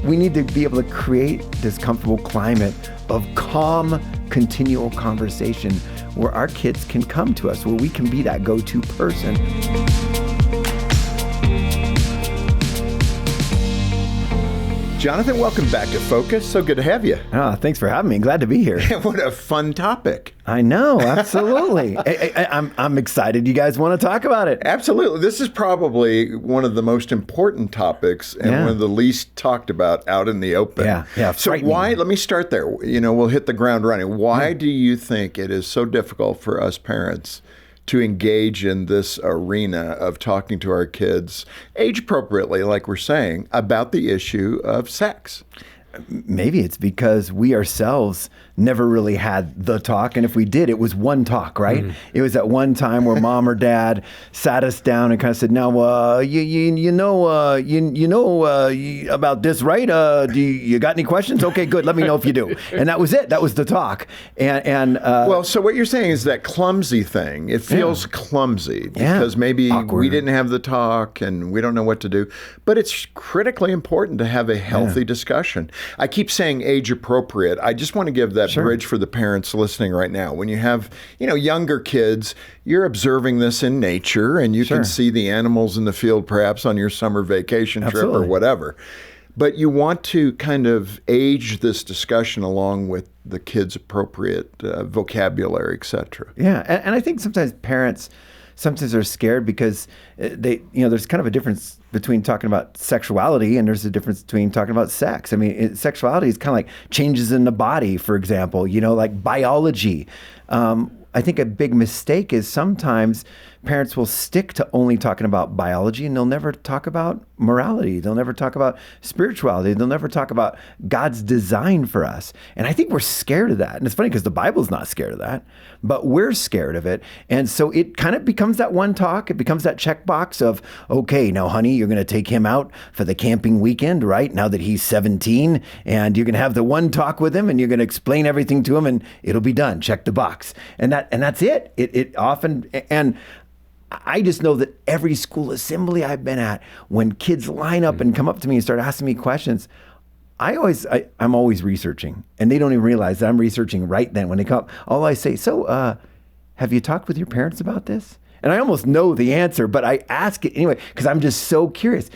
we need to be able to create this comfortable climate of calm, continual conversation where our kids can come to us, where we can be that go-to person. Jonathan, welcome back to Focus. So good to have you. Oh, thanks for having me. Glad to be here. What a fun topic. I know, absolutely. I'm excited you guys want to talk about it. Absolutely. This is probably one of the most important topics and one of the least talked about out in the open. Yeah. So let me start there. We'll hit the ground running. Why do you think it is so difficult for us parents to engage in this arena of talking to our kids age appropriately, like we're saying, about the issue of sex? Maybe it's because we ourselves never really had the talk. And if we did, it was one talk, right? It was at one time where mom or dad sat us down and kind of said, now, you know about this, right? Do you got any questions? Okay, good. Let me know if you do. And that was it. That was the talk. Well, so what you're saying is that clumsy thing. It feels clumsy because maybe awkward. We didn't have the talk and we don't know what to do. But it's critically important to have a healthy discussion. I keep saying age appropriate. I just want to give that bridge for the parents listening right now. When you have, younger kids, you're observing this in nature and you can see the animals in the field perhaps on your summer vacation trip or whatever. But you want to kind of age this discussion along with the kids' appropriate vocabulary, et cetera. Yeah, and I think sometimes parents are scared because there's kind of a difference between talking about sexuality and there's a difference between talking about sex. I mean, sexuality is kind of like changes in the body, for example, like biology. I think a big mistake is sometimes parents will stick to only talking about biology and they'll never talk about morality. They'll never talk about spirituality. They'll never talk about God's design for us. And I think we're scared of that. And it's funny because the Bible's not scared of that, but we're scared of it. And so it kind of becomes that one talk. It becomes that checkbox of, okay, now, honey, you're going to take him out for the camping weekend, right? Now that he's 17, and you're going to have the one talk with him and you're going to explain everything to him and it'll be done. Check the box. And that's it. It often, and I just know that every school assembly I've been at, when kids line up and come up to me and start asking me questions, I'm always researching, and they don't even realize that I'm researching right then when they come up. All I say, so have you talked with your parents about this? And I almost know the answer, but I ask it anyway because I'm just so curious.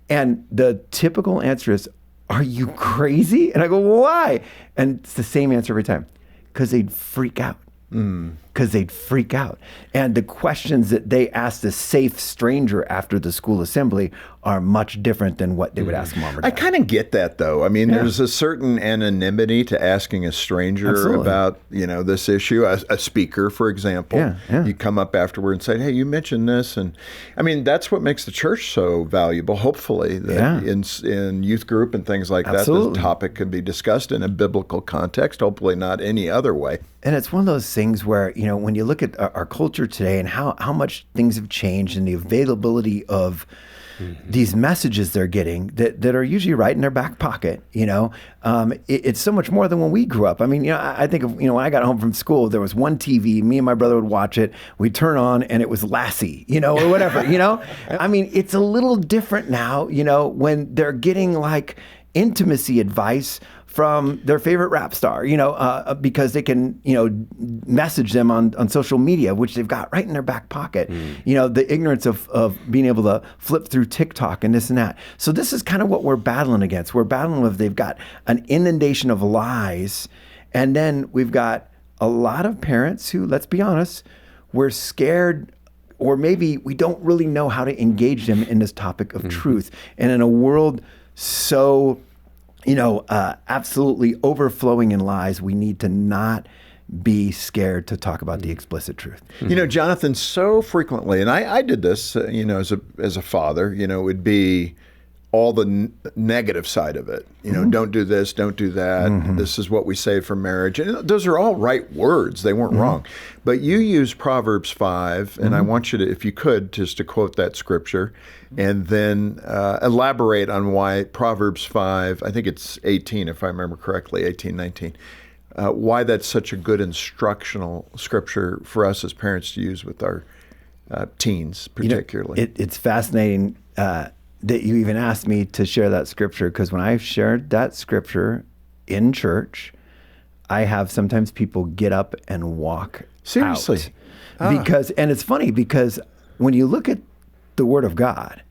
And the typical answer is, are you crazy? And I go, why? And it's the same answer every time, because they'd freak out. Because they'd freak out. And the questions that they ask the safe stranger after the school assembly are much different than what they would ask mom or dad. I kind of get that, though. I mean, there's a certain anonymity to asking a stranger about, this issue. A speaker, for example, you come up afterward and say, hey, you mentioned this. And I mean, that's what makes the church so valuable, hopefully, that in youth group and things like that, this topic can be discussed in a biblical context, hopefully not any other way. And it's one of those things where, when you look at our culture today and how much things have changed and the availability of these messages they're getting that are usually right in their back pocket, it's so much more than when we grew up. I mean, I think of, when I got home from school, there was one TV, me and my brother would watch it, we'd turn on and it was Lassie, or whatever, I mean, it's a little different now, when they're getting like intimacy advice from their favorite rap star, because they can, message them on social media, which they've got right in their back pocket. The ignorance of being able to flip through TikTok and this and that. So this is kind of what we're battling against. We're battling with, they've got an inundation of lies. And then we've got a lot of parents who, let's be honest, we're scared, or maybe we don't really know how to engage them in this topic of truth. And in a world so absolutely overflowing in lies, we need to not be scared to talk about the explicit truth. Jonathan, so frequently, and I did this, as a father, it would be all the negative side of it. Don't do this, don't do that. This is what we say for marriage. And those are all right words. They weren't wrong. But you use Proverbs 5, and I want you to, if you could, just to quote that scripture, and then elaborate on why Proverbs 5, I think it's 18, if I remember correctly, 18, 19, why that's such a good instructional scripture for us as parents to use with our teens, particularly. It's fascinating. that you even asked me to share that scripture, because when I've shared that scripture in church, I have sometimes people get up and walk Seriously? out. Because, and it's funny because when you look at the Word of God,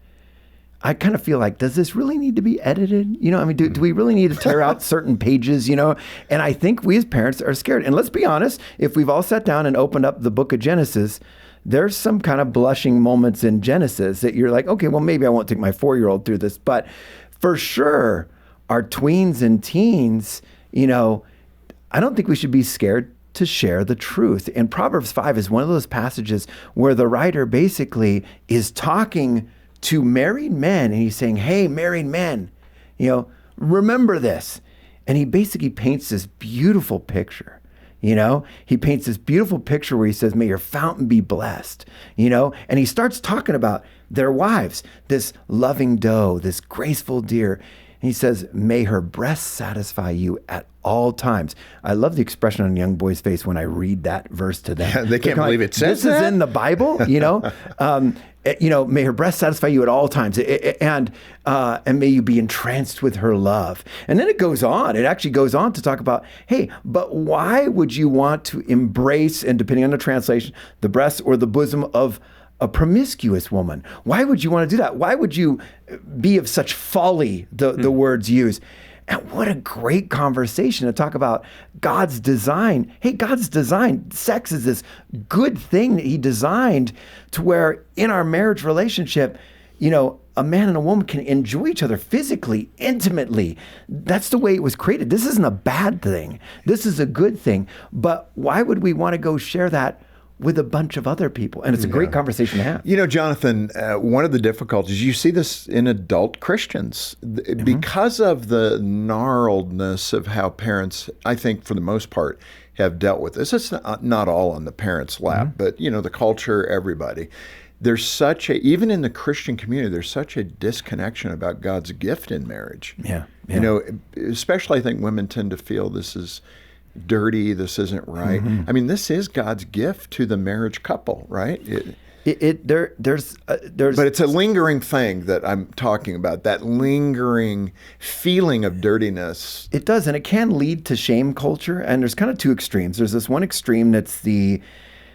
I kind of feel like, does this really need to be edited? You know, I mean, do we really need to tear out certain pages, you know? And I think we as parents are scared. And let's be honest, if we've all sat down and opened up the book of Genesis, there's some kind of blushing moments in Genesis that you're like, okay, well, maybe I won't take my 4-year-old through this. But for sure, our tweens and teens, you know, I don't think we should be scared to share the truth. And Proverbs 5 is one of those passages where the writer basically is talking to married men, and he's saying, hey, married men, you know, remember this. And he basically paints this beautiful picture. You know, he paints this beautiful picture where he says, may your fountain be blessed, you know, and he starts talking about their wives, this loving doe, this graceful deer. And he says, may her breast satisfy you at all times. I love the expression on a young boy's face when I read that verse to them. Yeah, they can't believe it says this is in the Bible, you know. You know, may her breast satisfy you at all times, and may you be entranced with her love. And then it goes on. It actually goes on to talk about, hey, but why would you want to embrace, and depending on the translation, the breast or the bosom of a promiscuous woman? Why would you want to do that? Why would you be of such folly, the words used? And what a great conversation to talk about God's design. Hey, God's design, sex is this good thing that he designed to where in our marriage relationship, you know, a man and a woman can enjoy each other physically, intimately. That's the way it was created. This isn't a bad thing. This is a good thing. But why would we want to go share that with a bunch of other people? And it's a great conversation to have. You know, Jonathan, one of the difficulties, you see this in adult Christians, because of the gnarledness of how parents, I think for the most part, have dealt with this. It's not all on the parents' lap, but, you know, the culture, everybody. There's such a, even in the Christian community, there's such a disconnection about God's gift in marriage. Yeah. You know, especially I think women tend to feel this is dirty, this isn't right. I mean, this is God's gift to the marriage couple, right? There's But it's a lingering thing that I'm talking about, that lingering feeling of dirtiness. It does, and it can lead to shame culture. And there's kind of two extremes. There's this one extreme that's the,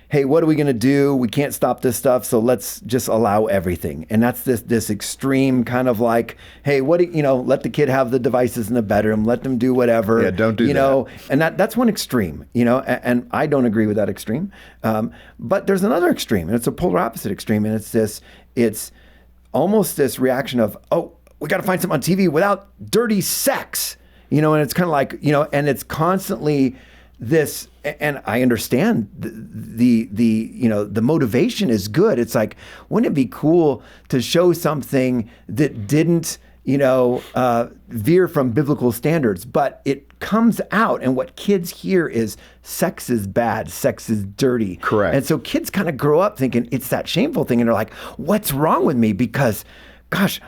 hey, what are we going to do? We can't stop this stuff, so let's just allow everything. And that's this extreme kind of like, hey, let the kid have the devices in the bedroom, let them do whatever. Yeah, don't do that. You know, and that's one extreme, you know, and I don't agree with that extreme. But there's another extreme, and it's a polar opposite extreme, and it's almost this reaction of, oh, we got to find something on TV without dirty sex, you know, and it's kind of like, you know, and it's constantly this, and I understand the you know, the motivation is good. It's like, wouldn't it be cool to show something that didn't, you know, veer from biblical standards, but it comes out, and what kids hear is sex is bad, sex is dirty. Correct. And so kids kind of grow up thinking it's that shameful thing, and they're like, what's wrong with me? Because, gosh,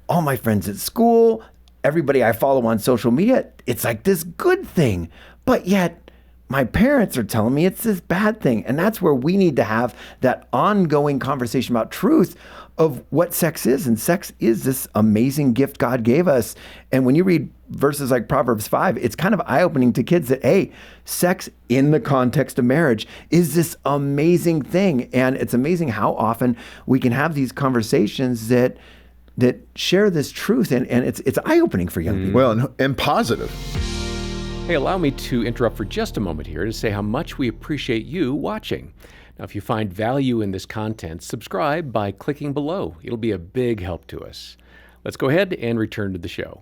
all my friends at school, everybody I follow on social media, it's like this good thing, but yet my parents are telling me it's this bad thing. And that's where we need to have that ongoing conversation about truth of what sex is. And sex is this amazing gift God gave us. And when you read verses like Proverbs 5, it's kind of eye-opening to kids that, hey, sex in the context of marriage is this amazing thing. And it's amazing how often we can have these conversations that share this truth. And it's eye-opening for young people. Well, and positive. Hey, allow me to interrupt for just a moment here to say how much we appreciate you watching. Now, if you find value in this content, subscribe by clicking below. It'll be a big help to us. Let's go ahead and return to the show.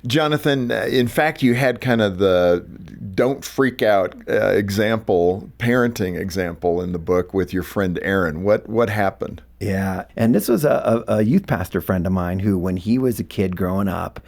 Jonathan, in fact, you had kind of the don't freak out parenting example in the book with your friend Aaron. What happened? Yeah, and this was a youth pastor friend of mine who, when he was a kid growing up,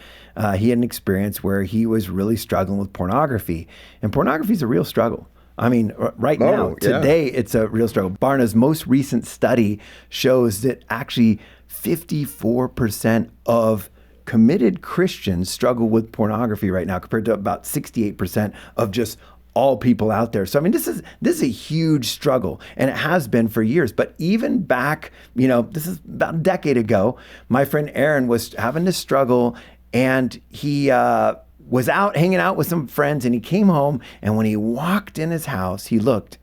he had an experience where he was really struggling with pornography. And pornography is a real struggle. I mean, right now, today, it's a real struggle. Barna's most recent study shows that actually 54% of committed Christians struggle with pornography right now, compared to about 68% of just all people out there. So I mean, this is a huge struggle, and it has been for years. But even back, this is about a decade ago, my friend Aaron was having this struggle, and he was out hanging out with some friends, and he came home, and when he walked in his house, he looked,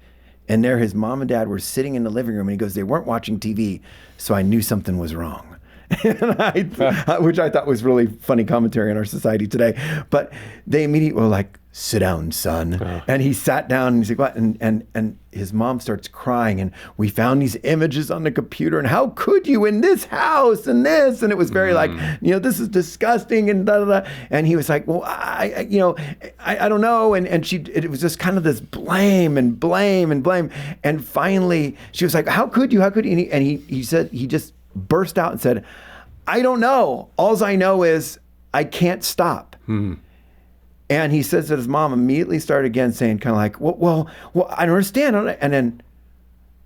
and there his mom and dad were sitting in the living room, and he goes, they weren't watching TV, so I knew something was wrong. Which I thought was really funny commentary on our society today. But they immediately were like, sit down, son. And he sat down, and he's like, what? And his mom starts crying, and we found these images on the computer, and how could you in this house and this? And it was very like, this is disgusting and da da da. And he was like, well, I don't know. And it was just kind of this blame. And finally she was like, how could you? And he said, he just burst out and said, I don't know. All I know is I can't stop. And he says that his mom immediately started again saying kind of like, well, I don't understand. And then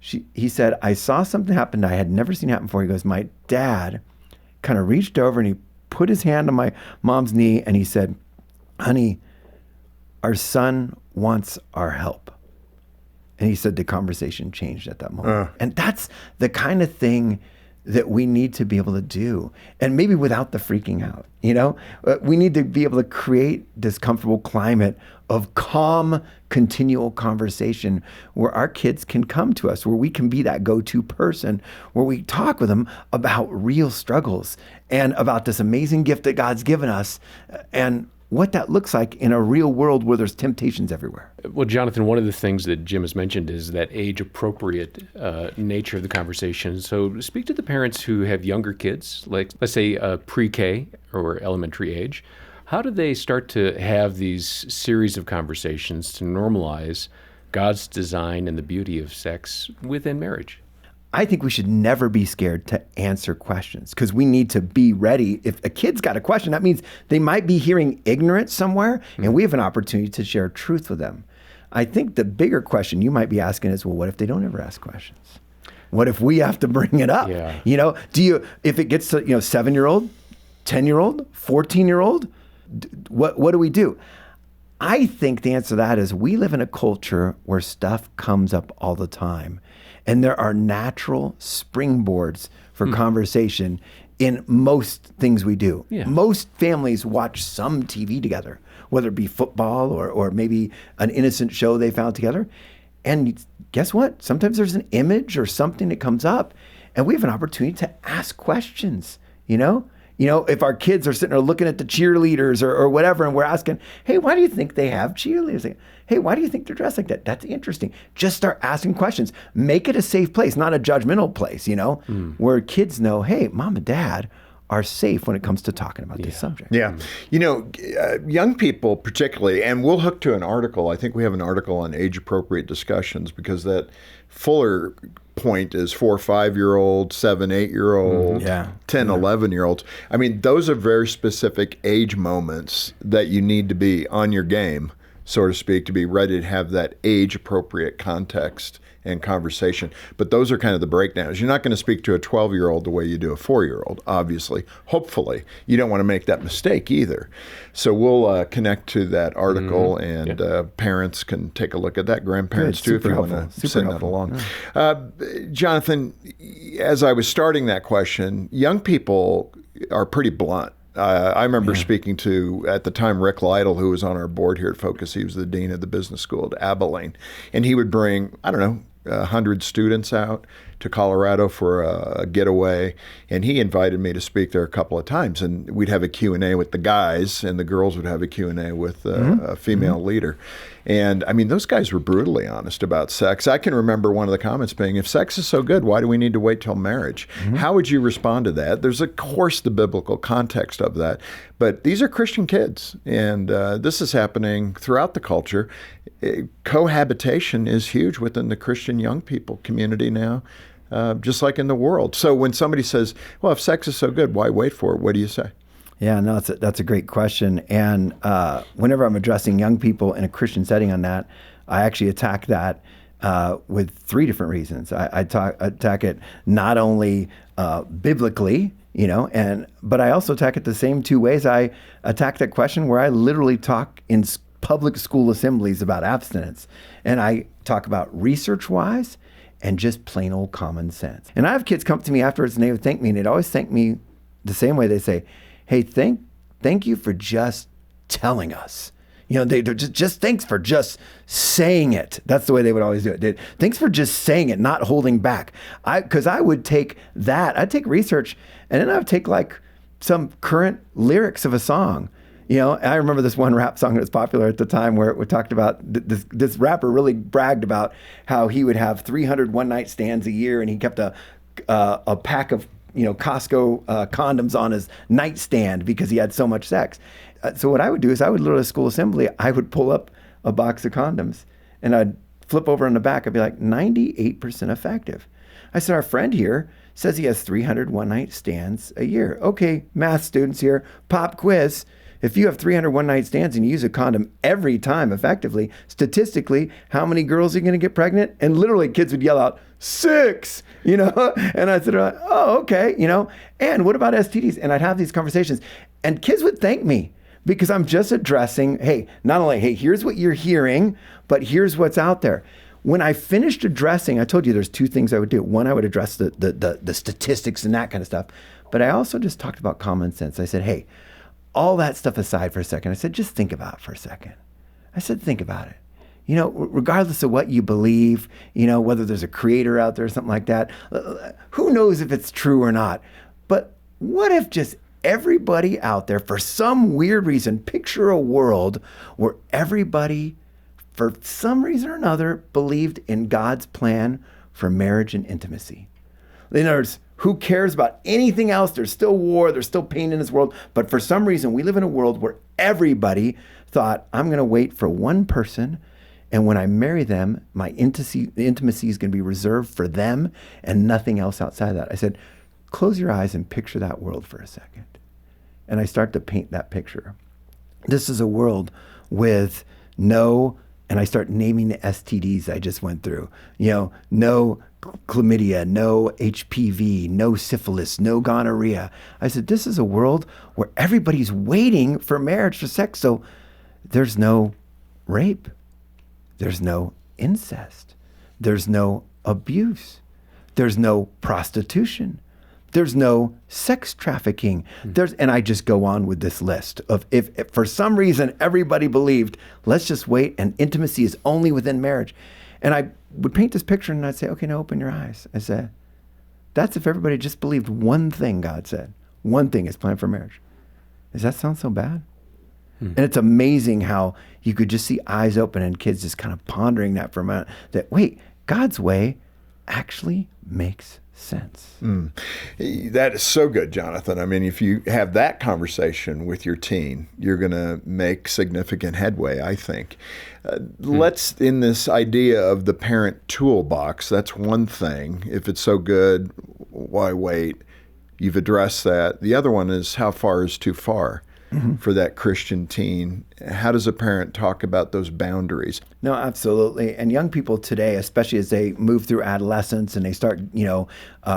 he said, I saw something happen I had never seen happen before. He goes, my dad kind of reached over and he put his hand on my mom's knee and he said, honey, our son wants our help. And he said the conversation changed at that moment. And that's the kind of thing that we need to be able to do, and maybe without the freaking out, we need to be able to create this comfortable climate of calm, continual conversation where our kids can come to us, where we can be that go-to person, where we talk with them about real struggles and about this amazing gift that God's given us and what that looks like in a real world where there's temptations everywhere. Well, Jonathan, one of the things that Jim has mentioned is that age-appropriate nature of the conversation. So speak to the parents who have younger kids, like let's say pre-K or elementary age. How do they start to have these series of conversations to normalize God's design and the beauty of sex within marriage? I think we should never be scared to answer questions because we need to be ready. If a kid's got a question, that means they might be hearing ignorance somewhere, and we have an opportunity to share truth with them. I think the bigger question you might be asking is, well, what if they don't ever ask questions? What if we have to bring it up? Yeah. If it gets to 7-year-old, 10-year-old, 14-year-old, what do we do? I think the answer to that is we live in a culture where stuff comes up all the time. And there are natural springboards for conversation in most things we do. Yeah. Most families watch some TV together, whether it be football or maybe an innocent show they found together. And guess what? Sometimes there's an image or something that comes up, and we have an opportunity to ask questions, if our kids are sitting there looking at the cheerleaders or whatever, and we're asking, hey, why do you think they have cheerleaders? Like, hey, why do you think they're dressed like that? That's interesting. Just start asking questions. Make it a safe place, not a judgmental place, where kids know, hey, mom and dad are safe when it comes to talking about this subject. Yeah. Young people particularly, and we'll hook to an article. I think we have an article on age-appropriate discussions because that fuller point is 4 or 5-year-olds, 7, 8-year-olds, 10, 11-year-olds. I mean, those are very specific age moments that you need to be on your game, so to speak, to be ready to have that age-appropriate context and conversation. But those are kind of the breakdowns. You're not going to speak to a 12-year-old the way you do a 4-year-old, obviously. Hopefully. You don't want to make that mistake either. So we'll connect to that article, and parents can take a look at that. Grandparents, too, if you want to send that along. Jonathan, as I was starting that question, young people are pretty blunt. I remember speaking to, at the time, Rick Lytle, who was on our board here at Focus. He was the dean of the business school at Abilene. And he would bring, 100 students out to Colorado for a getaway. And he invited me to speak there a couple of times. And we'd have a Q&A with the guys, and the girls would have a Q&A with a female leader. And, those guys were brutally honest about sex. I can remember one of the comments being, if sex is so good, why do we need to wait till marriage? How would you respond to that? There's, of course, the biblical context of that. But these are Christian kids, and this is happening throughout the culture. Cohabitation is huge within the Christian young people community now, just like in the world. So when somebody says, well, if sex is so good, why wait for it? What do you say? Yeah, no, that's a great question. And whenever I'm addressing young people in a Christian setting on that, I actually attack that with 3 different reasons. I attack it not only biblically, but I also attack it the same 2 ways. I attack that question where I literally talk in public school assemblies about abstinence. And I talk about research-wise and just plain old common sense. And I have kids come to me afterwards and they would thank me, and they'd always thank me the same way. They say, hey, thank you for just telling us. You know, they're just thanks for just saying it. That's the way they would always do it. Thanks for just saying it, not holding back. Because I would take that, I'd take research, and then I would take like some current lyrics of a song. You know, I remember this one rap song that was popular at the time where it talked about this rapper really bragged about how he would have 300 one-night stands a year, and he kept a pack of, you know, Costco condoms on his nightstand because he had so much sex. So what I would do is I would literally at school assembly, I would pull up a box of condoms and I'd flip over on the back. I'd be like, 98% effective. I said, our friend here says he has 300 one-night stands a year. Okay, math students here, pop quiz. If you have 300 one-night stands and you use a condom every time effectively, statistically, how many girls are you going to get pregnant? And literally kids would yell out, 6, you know? And I said, oh, okay, you know? And what about STDs? And I'd have these conversations and kids would thank me because I'm just addressing, hey, not only, hey, here's what you're hearing, but here's what's out there. When I finished addressing, I told you there's 2 things I would do. One, I would address the statistics and that kind of stuff. But I also just talked about common sense. I said, hey, all that stuff aside for a second. I said, just think about it for a second. I said, think about it. You know, regardless of what you believe, you know, whether there's a creator out there or something like that, who knows if it's true or not. But what if just everybody out there, for some weird reason, picture a world where everybody, for some reason or another, believed in God's plan for marriage and intimacy. In other words, who cares about anything else? There's still war, there's still pain in this world. But for some reason, we live in a world where everybody thought, I'm going to wait for one person, and when I marry them, my intimacy is going to be reserved for them and nothing else outside of that. I said, close your eyes and picture that world for a second. And I start to paint that picture. This is a world with no, and I start naming the STDs I just went through. You know, no chlamydia, no HPV, no syphilis, no gonorrhea. I said, this is a world where everybody's waiting for marriage, for sex. So there's no rape. There's no incest. There's no abuse. There's no prostitution. There's no sex trafficking. And I just go on with this list of if for some reason everybody believed, let's just wait and intimacy is only within marriage. And I would paint this picture and I'd say, okay, now open your eyes. I said, that's if everybody just believed one thing God said. One thing is planned for marriage. Does that sound so bad? And it's amazing how you could just see eyes open and kids just kind of pondering that for a minute, that, wait, God's way actually makes sense. That is so good, Jonathan. I mean, if you have that conversation with your teen, you're going to make significant headway, I think. Let's, in this idea of the parent toolbox, that's one thing. If it's so good, why wait? You've addressed that. The other one is how far is too far? For that Christian teen. How does a parent talk about those boundaries? No, absolutely. And young people today, especially as they move through adolescence and they start, you know,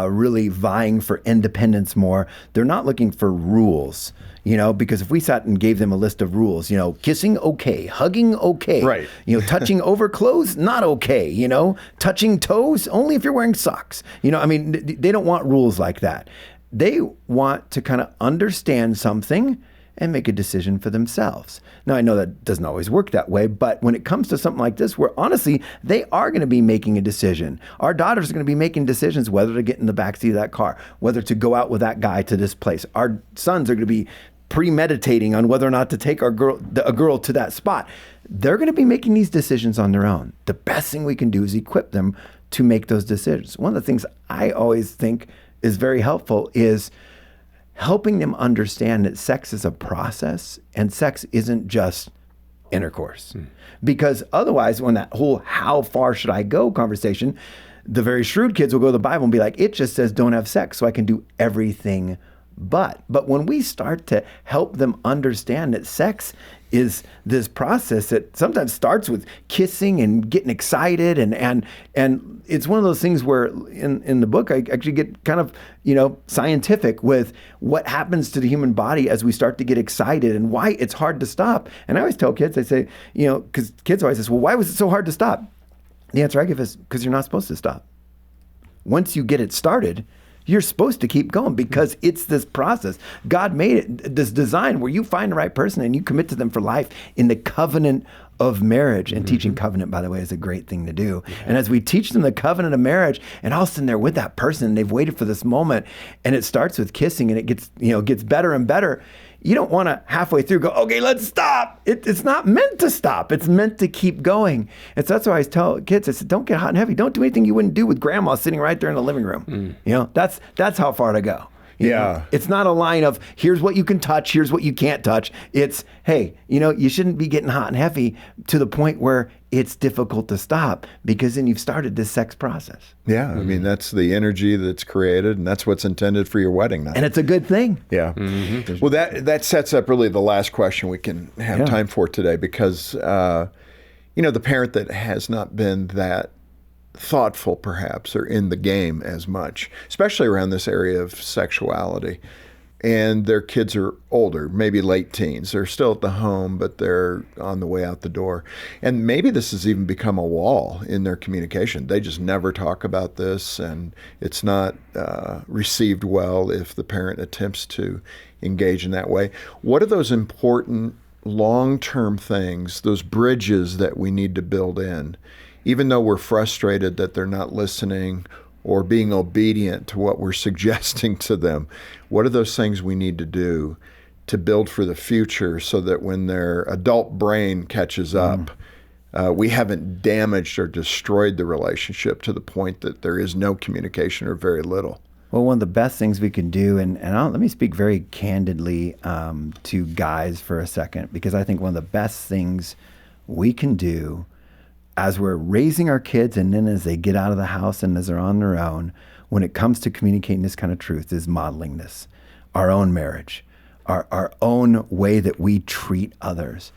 really vying for independence more, they're not looking for rules, you know, because if we sat and gave them a list of rules, you know, kissing, okay, hugging, okay, right. You know, touching over clothes, not okay, you know, touching toes, only if you're wearing socks. You know, I mean, they don't want rules like that. They want to kind of understand something and make a decision for themselves. Now, I know that doesn't always work that way, but when it comes to something like this, where honestly, they are going to be making a decision. Our daughters are going to be making decisions whether to get in the backseat of that car, whether to go out with that guy to this place. Our sons are going to be premeditating on whether or not to take a girl to that spot. They're going to be making these decisions on their own. The best thing we can do is equip them to make those decisions. One of the things I always think is very helpful is helping them understand that sex is a process and sex isn't just intercourse. Because otherwise, when that whole how far should I go conversation, the very shrewd kids will go to the Bible and be like, it just says don't have sex, so I can do everything But when we start to help them understand that sex is this process that sometimes starts with kissing and getting excited, and it's one of those things where in the book I actually get kind of scientific with what happens to the human body as we start to get excited and why it's hard to stop. And I always tell kids, I say, because kids always say, well, why was it so hard to stop? The answer I give is because you're not supposed to stop. Once you get it started, you're supposed to keep going because it's this process. God made it, this design where you find the right person and you commit to them for life in the covenant of marriage. And teaching covenant, by the way, is a great thing to do. Yeah. And as we teach them the covenant of marriage, and all of a sudden they're with that person and they've waited for this moment, and it starts with kissing and it gets better and better. You don't want to halfway through go, okay, let's stop. It's not meant to stop. It's meant to keep going. And so that's why I tell kids, I said, don't get hot and heavy. Don't do anything you wouldn't do with grandma sitting right there in the living room. That's how far to go. Yeah. It's not a line of here's what you can touch, here's what you can't touch. It's, hey, you shouldn't be getting hot and heavy to the point where it's difficult to stop because then you've started this sex process. Yeah. I mean, that's the energy that's created, and that's what's intended for your wedding night. And it's a good thing. Yeah. Well, that sets up really the last question we can have time for today because, the parent that has not been that thoughtful perhaps or in the game as much, especially around this area of sexuality, and their kids are older, maybe late teens. They're still at the home, but they're on the way out the door. And maybe this has even become a wall in their communication. They just never talk about this, and it's not received well if the parent attempts to engage in that way. What are those important long-term things, those bridges that we need to build in, even though we're frustrated that they're not listening or being obedient to what we're suggesting to them? What are those things we need to do to build for the future so that when their adult brain catches up, we haven't damaged or destroyed the relationship to the point that there is no communication or very little? Well, one of the best things we can do, and let me speak very candidly to guys for a second, because I think one of the best things we can do as we're raising our kids and then as they get out of the house and as they're on their own, when it comes to communicating this kind of truth, is modeling this. Our own marriage, our own way that we treat others.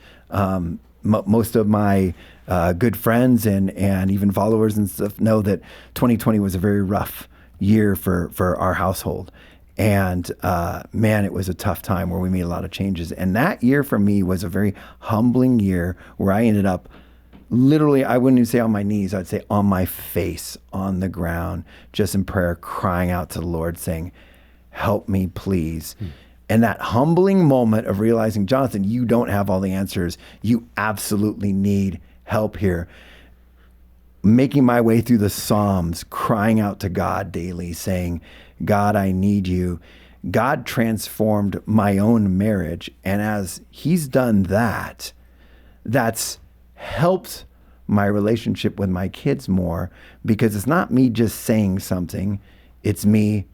Most of my good friends and even followers and stuff know that 2020 was a very rough year for our household. And man, it was a tough time where we made a lot of changes. And that year for me was a very humbling year where I ended up literally, I wouldn't even say on my knees, I'd say on my face, on the ground, just in prayer, crying out to the Lord, saying, help me, please. And that humbling moment of realizing, Jonathan, you don't have all the answers. You absolutely need help here. Making my way through the Psalms, crying out to God daily, saying, God, I need you. God transformed my own marriage. And as he's done that, that's helped my relationship with my kids more, because it's not me just saying something. It's me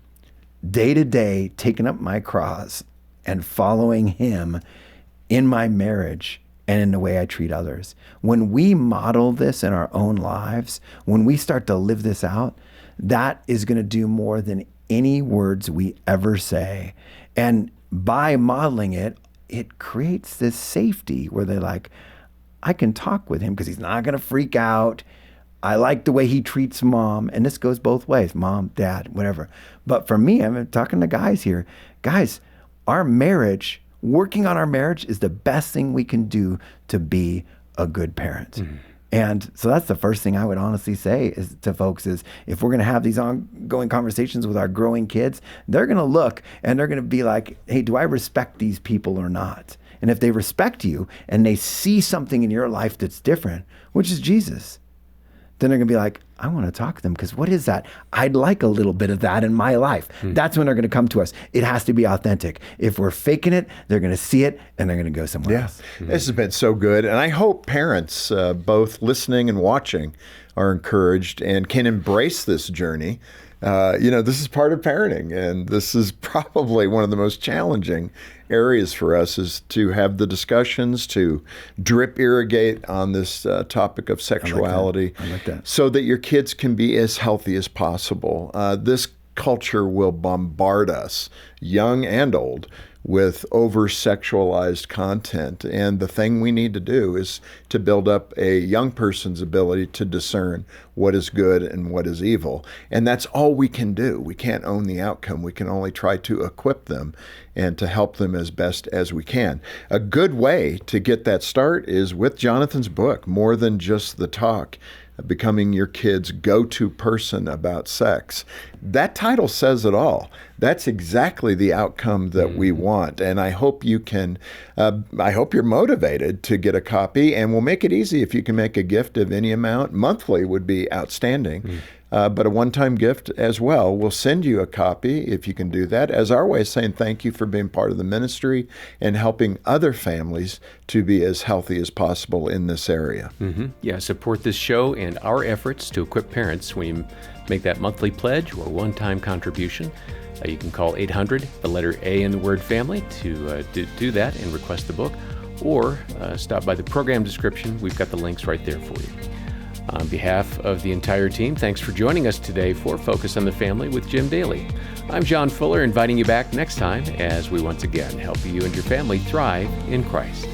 day to day taking up my cross and following him in my marriage and in the way I treat others. When we model this in our own lives, when we start to live this out, that is going to do more than any words we ever say. And by modeling it, it creates this safety where they're like, I can talk with him because he's not going to freak out. I like the way he treats mom. And this goes both ways, mom, dad, whatever. But for me, I'm talking to guys here. Guys, our marriage, working on our marriage is the best thing we can do to be a good parent. And so that's the first thing I would honestly say is to folks is if we're going to have these ongoing conversations with our growing kids, they're going to look and they're going to be like, hey, do I respect these people or not? And if they respect you and they see something in your life that's different, which is Jesus, then they're going to be like, I want to talk to them because what is that? I'd like a little bit of that in my life. That's when they're going to come to us. It has to be authentic. If we're faking it, they're going to see it and they're going to go somewhere else. This has been so good. And I hope parents, both listening and watching, are encouraged and can embrace this journey. This is part of parenting, and this is probably one of the most challenging areas for us is to have the discussions, to drip irrigate on this topic of sexuality I like that. so that your kids can be as healthy as possible. This culture will bombard us, young and old, with over-sexualized content. And the thing we need to do is to build up a young person's ability to discern what is good and what is evil. And that's all we can do. We can't own the outcome. We can only try to equip them and to help them as best as we can. A good way to get that start is with Jonathan's book, More Than Just the Talk, Becoming Your Kid's Go-To Person About Sex. That title says it all. That's exactly the outcome that we want. And I hope you can, I hope you're motivated to get a copy, and we'll make it easy if you can make a gift of any amount. Monthly would be outstanding. But a one-time gift as well. We'll send you a copy if you can do that as our way of saying thank you for being part of the ministry and helping other families to be as healthy as possible in this area. Yeah, support this show and our efforts to equip parents when you make that monthly pledge or one-time contribution. You can call 800, the letter A in the word family, to do that and request the book, or stop by the program description. We've got the links right there for you. On behalf of the entire team, thanks for joining us today for Focus on the Family with Jim Daly. I'm John Fuller, inviting you back next time as we once again help you and your family thrive in Christ.